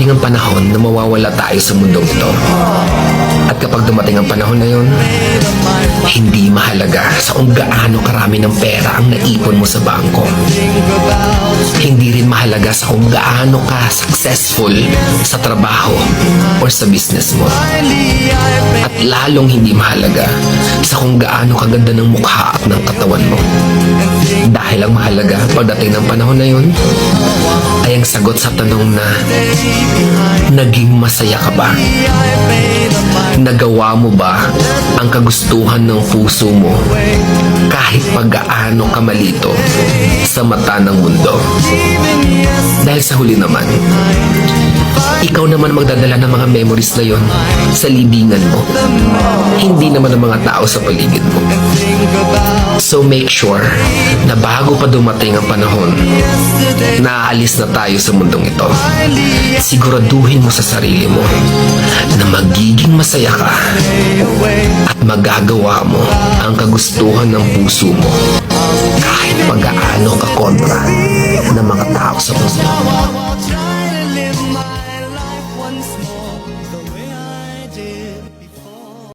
darating ang panahon na mawawala tayo sa mundong ito. At kapag dumating ang panahon na yun, hindi mahalaga sa kung gaano karami ng pera ang naipon mo sa bangko. Hindi rin mahalaga sa kung gaano ka successful sa trabaho or sa business mo. At lalong hindi mahalaga sa kung gaano kaganda ng mukha at ng katawan mo. Dahil ang mahalaga pagdating ng panahon na yun ay ang sagot sa tanong na naging masaya ka ba? Nagawa mo ba ang kagustuhan ng puso mo kahit pag-gaano ka malito sa mata ng mundo? Dahil sa huli naman, ikaw naman magdadala ng mga memories na yon sa libingan mo. Hindi naman ang mga tao sa paligid mo. So make sure na bago pa dumating ang panahon na aalis na tayo sa mundong ito, siguraduhin mo sa sarili mo na magiging masaya ka at magagawa mo ang kagustuhan ng puso mo kahit pag-aano ka kontra ng mga tao sa puso mo.